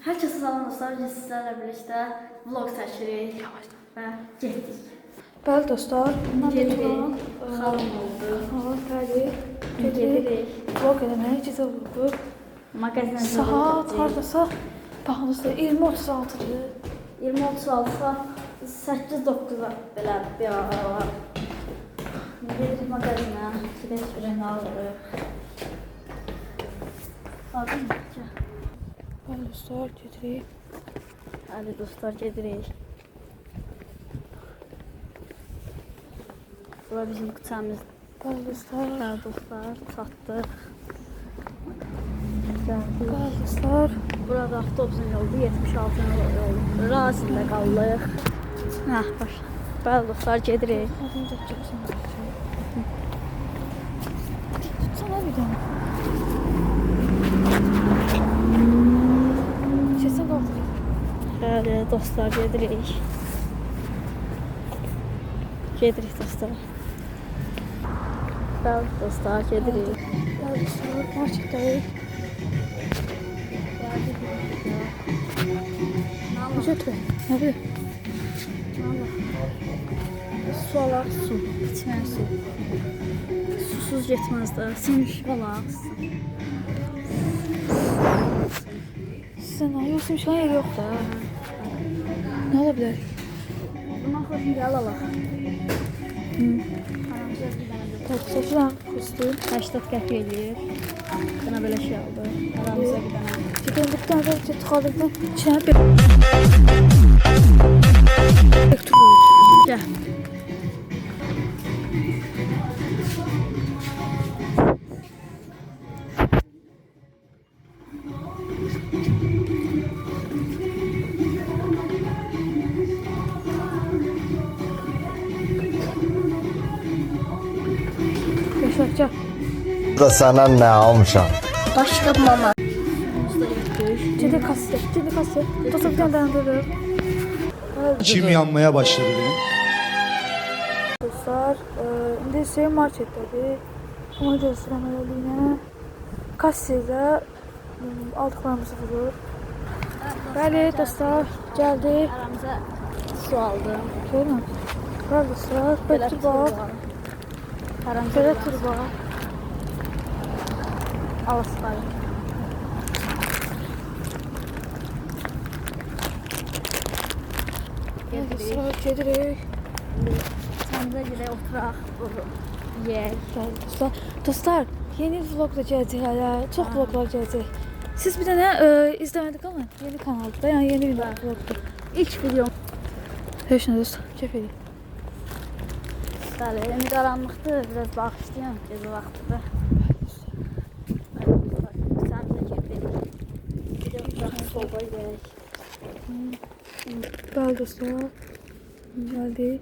Herkese salam dostlar, biz sizlerle birlikte vlog çəkirik və getdik. Bəli dostlar, Gedirik, xalım oldu. Bəli, Gedirik. Vlog eləməyə gecə vurdu. Mağazinə Saat hardasa, baxın dostlar, 20:36-dır. 20:36-sa 8-9-a belə bir ara var. Gedirik mağazinə, gedək ürəyini alırıq. Aldın mı? Bəli dostlar, gedirik. Hadi dostlar, gedirik. Bura bizim küçəmiz. Bəli dostlar. Bəli dostlar, çatdıq. Gəldik. Bəli dostlar. Burada avtobusun yolu 76 yolu. Razində qaldıq. Hə, baş. Bəli dostlar, gedirik. Adını da çəksin. Tutsana bir dənə. Keçsin qaldırıq. Bəli dostlar, gedirik. Gedirik dostlar. Bəli dostlar, gedirik. Bəli dostlar, marketdəyik. Götür. Nə bilir? Su alaq, su. İçmən su. Susuz getməz də. Semiş alaq. Sizə nə? Yoxsa imkan yeri yox da. Nə ola bilər? Bundan xoşum gəl alaq. Çəkilən xüsusi. 80 qəpik eləyir. Buna belə şey aldı. Aramıza gidənə. Gidelim bir tane daha tıkadıktan içine bir Gəl. yaşayacak. Da sana ne almışam? Başqa mama. Ciddi kasiye, ciddi kasiye. Dostlar bir tane dayandırır. İçim yanmaya başladı benim. Dostlar, indi şey marketdədir. Ona göstərəm eləyinə. Kasiyədə aldıqlarımızı vurur. Bəli dostlar, gəldik. Aramıza su aldım. Görün. Bəli dostlar, belə tur bax. Aramıza Belə tur bax. Alasparım. Bəli dostlar, gedirik. Sen de gidelim oturaq. Yeyək. Bəli dostlar. Dostlar, yeni vlog da gələcək hələ. Çox vloglar gələcək. Siz bir dənə izləmədik ama yeni kanaldır da, yəni yeni bir vlogdur. İlk videom. Heç nə dostlar, keyf edin. Bəli, indi qaranlıqdır. Biraz bağışlayın. Gecə vaxtıdır. Sen de gidelim. Gidelim oturaq, soba yeyək. Bəli dostlar, gəldik.